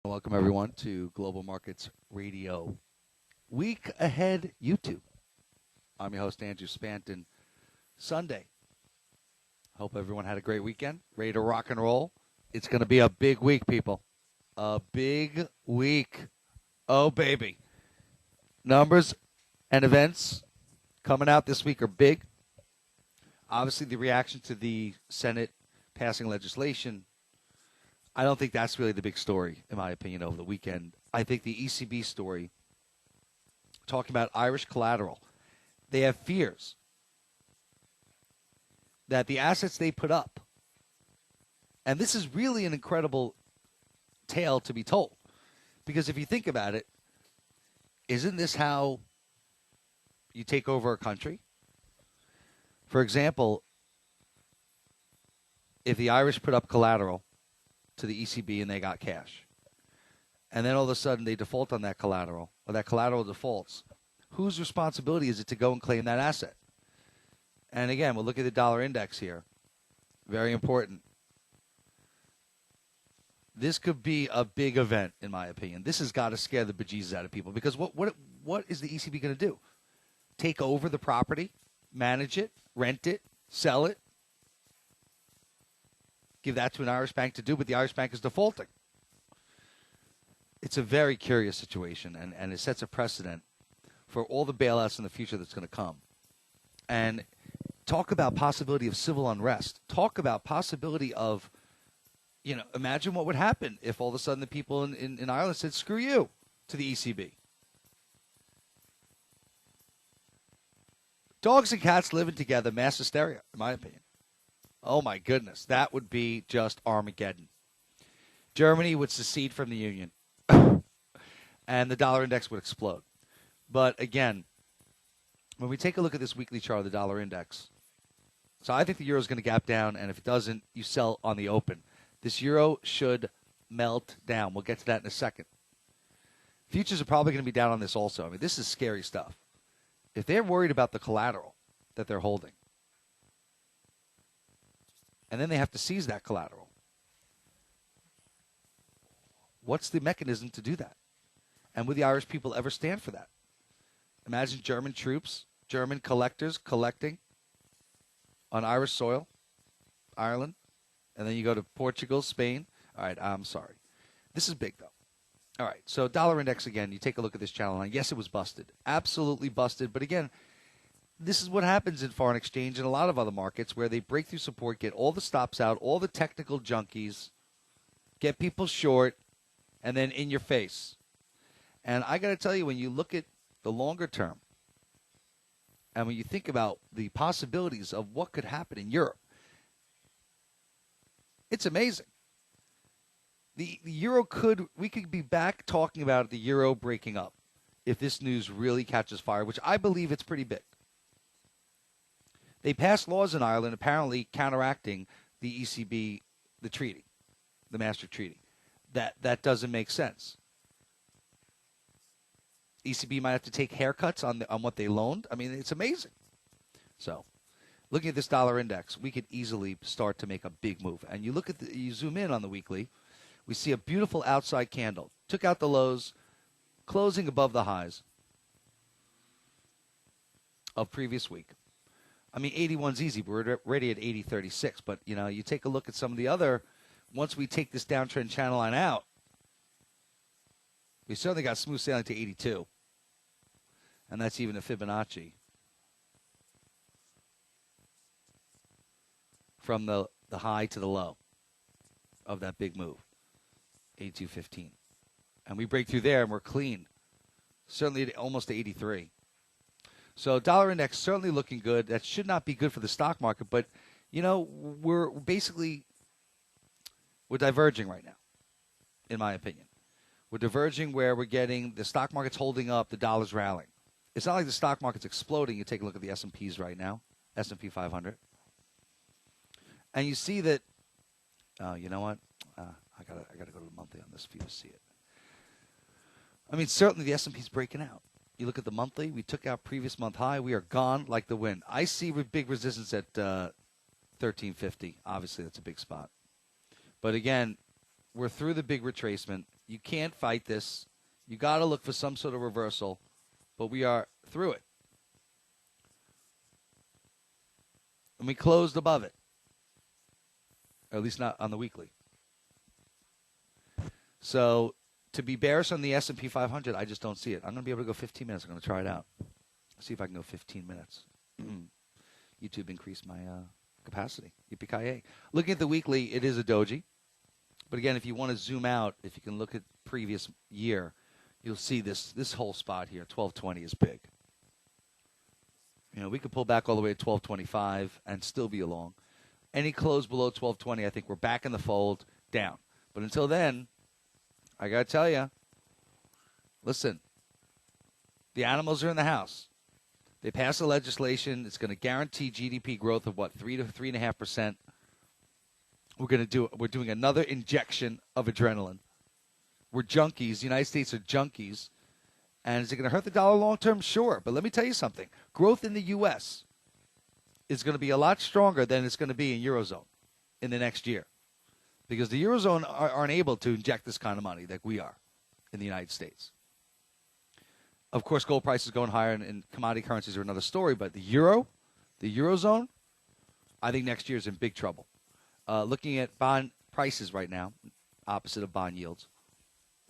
Welcome, everyone, to Global Markets Radio Week Ahead YouTube. I'm your host, Andrew Spanton. Sunday. Hope everyone had a great weekend. Ready to rock and roll. It's going to be a big week, people. A big week. Oh, baby. Numbers and events coming out this week are big. Obviously, the reaction to the Senate passing legislation, I don't think that's really the big story, in my opinion, over the weekend. I think the ECB story, talking about Irish collateral, they have fears that the assets they put up, and this is really an incredible tale to be told, because if you think about it, isn't this how you take over a country? For example, if the Irish put up collateral to the ECB and they got cash, and then all of a sudden they default on that collateral, or that collateral defaults, whose responsibility is it to go and claim that asset? And again, we'll look at the dollar index here. Very important. This could be a big event, in my opinion. This has got to scare the bejesus out of people, because what is the ECB going to do? Take over the property, manage it, rent it, sell it, give that to an Irish bank to do, but the Irish bank is defaulting. It's a very curious situation, and it sets a precedent for all the bailouts in the future that's going to come. And talk about possibility of civil unrest. Talk about possibility of, imagine what would happen if all of a sudden the people in Ireland said, screw you, to the ECB. Dogs and cats living together, mass hysteria, in my opinion. Oh, my goodness. That would be just Armageddon. Germany would secede from the Union, and the dollar index would explode. But, again, when we take a look at this weekly chart of the dollar index, so I think the euro is going to gap down, and if it doesn't, you sell on the open. This euro should melt down. We'll get to that in a second. Futures are probably going to be down on this also. I mean, this is scary stuff. If they're worried about the collateral that they're holding, and then they have to seize that collateral, what's the mechanism to do that? And would the Irish people ever stand for that? Imagine German troops, German collectors collecting on Irish soil, Ireland, and then you go to Portugal, Spain. All right, I'm sorry. This is big, though. All right, so dollar index, again, you take a look at this channel line. Yes, it was busted. Absolutely busted. But, again, this is what happens in foreign exchange and a lot of other markets, where they break through support, get all the stops out, all the technical junkies, get people short, and then in your face. And I got to tell you, when you look at the longer term, and when you think about the possibilities of what could happen in Europe, it's amazing. The euro we could be back talking about the euro breaking up if this news really catches fire, which I believe it's pretty big. They passed laws in Ireland apparently counteracting the ECB, the treaty, the Maastricht Treaty. That doesn't make sense. ECB might have to take haircuts on what they loaned. I mean, it's amazing. So, looking at this dollar index, we could easily start to make a big move. And you zoom in on the weekly, we see a beautiful outside candle. Took out the lows, closing above the highs of previous week. I mean, 81's easy. We're already at 80.36. But, you take a look at some of the other, once we take this downtrend channel line out, we certainly got smooth sailing to 82. And that's even a Fibonacci from the high to the low of that big move, 82.15. And we break through there and we're clean, certainly almost to 83. So dollar index certainly looking good. That should not be good for the stock market, but, we're diverging right now, in my opinion. We're diverging where we're getting the stock market's holding up, the dollar's rallying. It's not like the stock market's exploding. You take a look at the S&Ps right now, S&P 500. And you see that, you know what? I gotta go to the monthly on this for you to see it. I mean, certainly the S&P's breaking out. You look at the monthly, we took out previous month high. We are gone like the wind. I see big resistance at 1350. Obviously, that's a big spot. But again, we're through the big retracement. You can't fight this. You got to look for some sort of reversal, but we are through it. And we closed above it, or at least not on the weekly. So to be bearish on the S&P 500, I just don't see it. I'm going to be able to go 15 minutes. I'm going to try it out. See if I can go 15 minutes. YouTube increased my capacity. Yippee-ki-yay. Looking at the weekly, it is a doji. But again, if you want to zoom out, if you can look at previous year, you'll see this whole spot here, 1220 is big. You know, we could pull back all the way to 1225 and still be along. Any close below 1220, I think we're back in the fold, down. But until then, I got to tell you, listen, the animals are in the house. They passed the legislation. It's going to guarantee GDP growth of, 3 to 3.5%. We're doing another injection of adrenaline. We're junkies. The United States are junkies. And is it going to hurt the dollar long term? Sure. But let me tell you something. Growth in the U.S. is going to be a lot stronger than it's going to be in Eurozone in the next year. Because the Eurozone aren't able to inject this kind of money like we are in the United States. Of course, gold prices going higher and commodity currencies are another story. But the Eurozone, I think next year is in big trouble. Looking at bond prices right now, opposite of bond yields.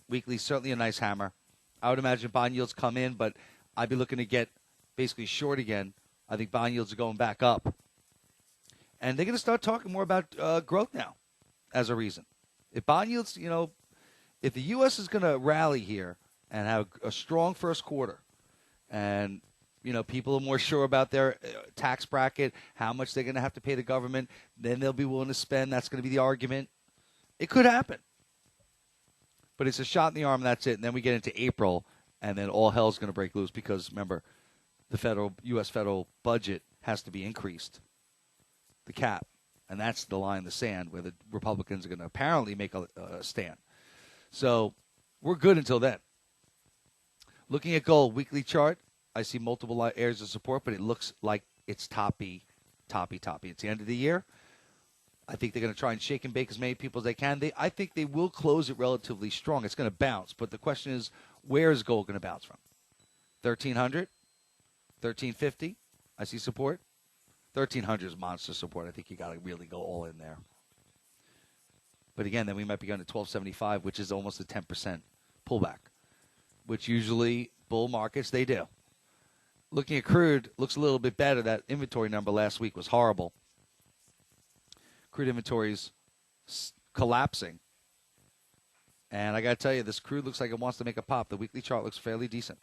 Weekly, certainly a nice hammer. I would imagine bond yields come in, but I'd be looking to get basically short again. I think bond yields are going back up. And they're going to start talking more about growth now as a reason. If bond yields, if the U.S. is going to rally here and have a strong first quarter and people are more sure about their tax bracket, how much they're going to have to pay the government, then they'll be willing to spend. That's going to be the argument. It could happen. But it's a shot in the arm, and that's it. And then we get into April, and then all hell's going to break loose because, remember, the U.S. federal budget has to be increased, the cap. And that's the line in the sand where the Republicans are going to apparently make a stand. So we're good until then. Looking at gold, weekly chart, I see multiple areas of support, but it looks like it's toppy. It's the end of the year. I think they're going to try and shake and bake as many people as they can. I think they will close it relatively strong. It's going to bounce, but the question is, where is gold going to bounce from? 1,300? 1,350? I see support. 1,300 is monster support. I think you got to really go all in there. But again, then we might be going to 1,275, which is almost a 10% pullback, which usually bull markets, they do. Looking at crude, looks a little bit better. That inventory number last week was horrible. Crude inventories collapsing. And I got to tell you, this crude looks like it wants to make a pop. The weekly chart looks fairly decent.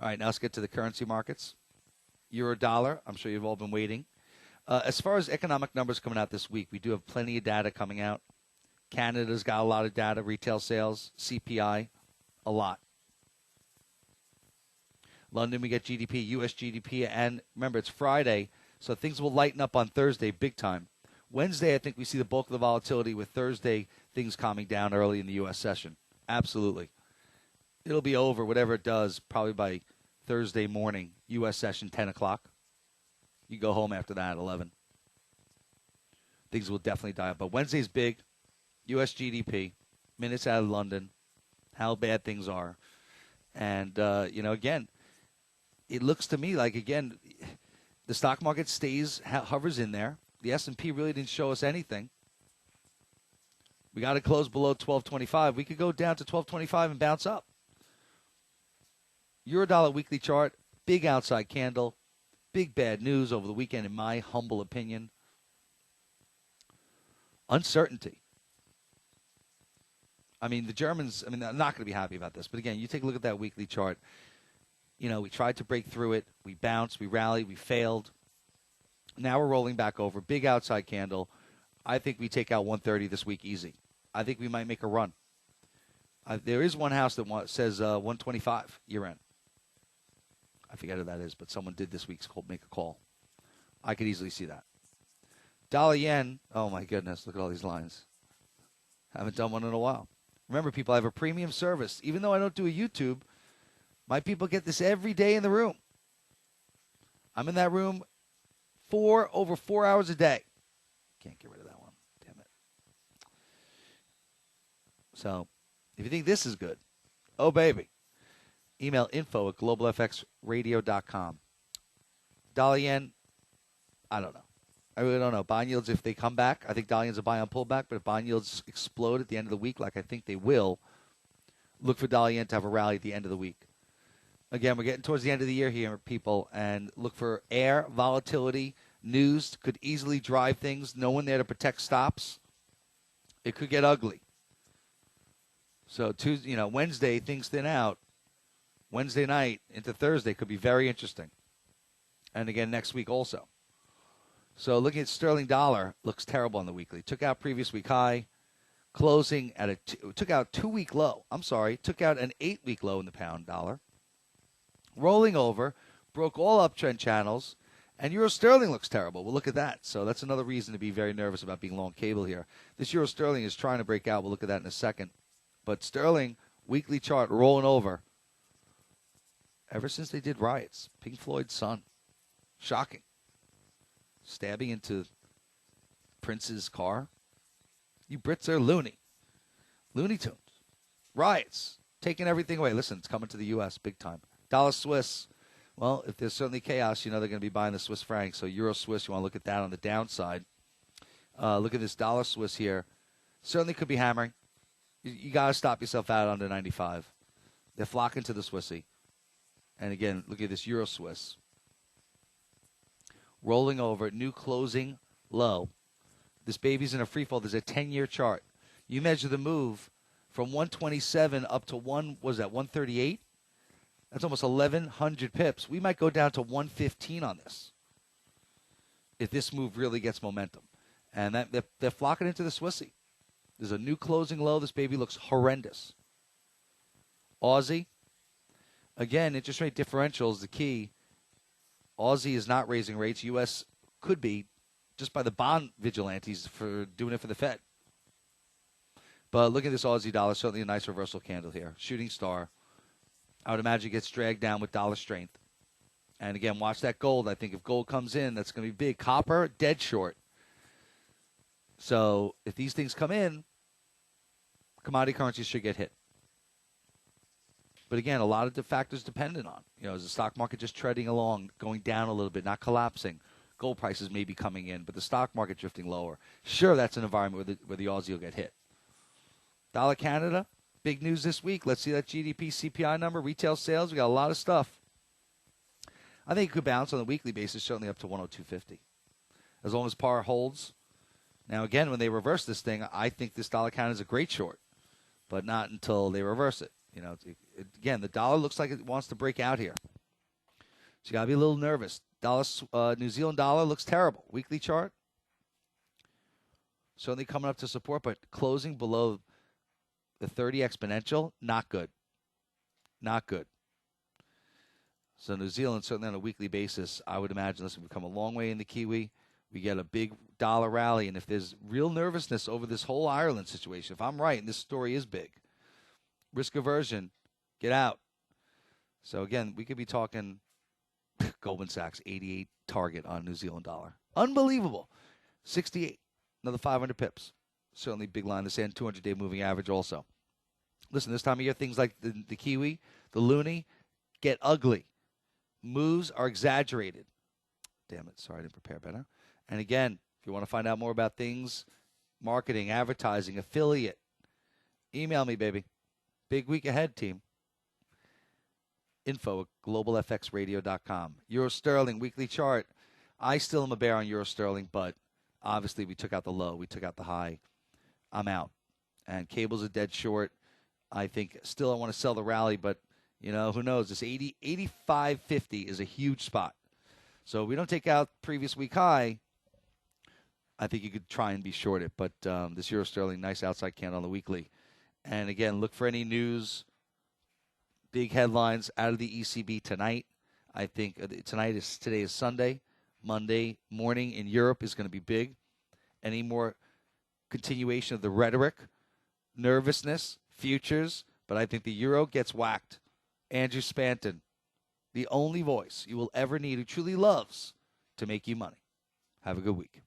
All right, now let's get to the currency markets. Euro dollar, I'm sure you've all been waiting. As far as economic numbers coming out this week, we do have plenty of data coming out. Canada's got a lot of data, retail sales, CPI, a lot. London, we get GDP, U.S. GDP, and remember, it's Friday, so things will lighten up on Thursday big time. Wednesday, I think we see the bulk of the volatility, with Thursday things calming down early in the U.S. session. Absolutely. It'll be over, whatever it does, probably by Thursday morning, U.S. session, 10 o'clock. You go home after that at 11. Things will definitely die up. But Wednesday's big, U.S. GDP, minutes out of London, how bad things are. And, again, it looks to me like, again, the stock market hovers in there. The S&P really didn't show us anything. We got to close below 1225. We could go down to 1225 and bounce up. Eurodollar weekly chart, big outside candle, big bad news over the weekend in my humble opinion. Uncertainty. I mean, the Germans, they're not going to be happy about this. But again, you take a look at that weekly chart. We tried to break through it. We bounced. We rallied. We failed. Now we're rolling back over. Big outside candle. I think we take out 130 this week easy. I think we might make a run. There is one house that says 125 year-end. I forget who that is, but someone did this week make a call. I could easily see that. Dollar-yen, oh my goodness, look at all these lines. Haven't done one in a while. Remember, people, I have a premium service. Even though I don't do a YouTube, my people get this every day in the room. I'm in that room over 4 hours a day. Can't get rid of that one. Damn it. So if you think this is good, oh, baby, email info@globalfxradio.com. Dollar yen, I don't know. I really don't know. Bond yields, if they come back, I think dollar yen's a buy on pullback, but if bond yields explode at the end of the week, like I think they will, look for dollar yen to have a rally at the end of the week. Again, we're getting towards the end of the year here, people, and look for air, volatility, news could easily drive things. No one there to protect stops. It could get ugly. So Tuesday, Wednesday, things thin out. Wednesday night into Thursday could be very interesting. And again, next week also. So looking at sterling dollar, looks terrible on the weekly. Took out previous week high, closing at took out 2-week low. I'm sorry, took out an 8-week low in the pound dollar. Rolling over, broke all uptrend channels, and euro sterling looks terrible. We'll look at that. So that's another reason to be very nervous about being long cable here. This euro sterling is trying to break out. We'll look at that in a second. But sterling, weekly chart, rolling over. Ever since they did riots, Pink Floyd's son. Shocking. Stabbing into Prince's car. You Brits are loony. Looney Tunes. Riots. Taking everything away. Listen, it's coming to the U.S. big time. Dollar Swiss. Well, if there's certainly chaos, they're going to be buying the Swiss franc. So Euro Swiss, you want to look at that on the downside. Look at this dollar Swiss here. Certainly could be hammering. You got to stop yourself out under 95. They're flocking to the Swissy. And again, look at this Euro Swiss. Rolling over, new closing low. This baby's in a free fall. There's a 10-year chart. You measure the move from 127 up to 138? That's almost 1,100 pips. We might go down to 115 on this if this move really gets momentum. And they're flocking into the Swissy. There's a new closing low. This baby looks horrendous. Aussie. Again, interest rate differential is the key. Aussie is not raising rates. U.S. could be just by the bond vigilantes for doing it for the Fed. But look at this Aussie dollar. Certainly a nice reversal candle here. Shooting star. I would imagine it gets dragged down with dollar strength. And again, watch that gold. I think if gold comes in, that's going to be big. Copper, dead short. So if these things come in, commodity currencies should get hit. But again, a lot of the factors dependent on, is the stock market just treading along, going down a little bit, not collapsing. Gold prices may be coming in, but the stock market drifting lower. Sure, that's an environment where the Aussie will get hit. Dollar Canada, big news this week. Let's see that GDP CPI number, retail sales. We got a lot of stuff. I think it could bounce on a weekly basis, certainly up to 102.50, as long as par holds. Now, again, when they reverse this thing, I think this dollar Canada is a great short, but not until they reverse it. Again, the dollar looks like it wants to break out here. So you got to be a little nervous. New Zealand dollar looks terrible. Weekly chart. Certainly coming up to support, but closing below the 30 exponential, not good. Not good. So New Zealand, certainly on a weekly basis, I would imagine this will come a long way in the Kiwi. We get a big dollar rally, and if there's real nervousness over this whole Ireland situation, if I'm right and this story is big, risk aversion, get out. So again, we could be talking Goldman Sachs 88 target on New Zealand dollar. Unbelievable. 68, another 500 pips. Certainly big line in the sand, 200-day moving average also. Listen, this time of year, things like the Kiwi, the Loonie, get ugly. Moves are exaggerated. Damn it, sorry, I didn't prepare better. And again, if you want to find out more about things, marketing, advertising, affiliate, email me, baby. Big week ahead, team. info@globalfxradio.com. Euro sterling weekly chart. I still am a bear on euro sterling, but obviously we took out the low, we took out the high. I'm out. And cables are dead short. I think still I want to sell the rally, but who knows? This 85.50 is a huge spot. So if we don't take out previous week high, I think you could try and be short it. But this euro sterling, nice outside candle on the weekly. And again, look for any news, big headlines out of the ECB tonight. I think today is Sunday. Monday morning in Europe is going to be big. Any more continuation of the rhetoric, nervousness, futures, but I think the euro gets whacked. Andrew Spanton, the only voice you will ever need who truly loves to make you money. Have a good week.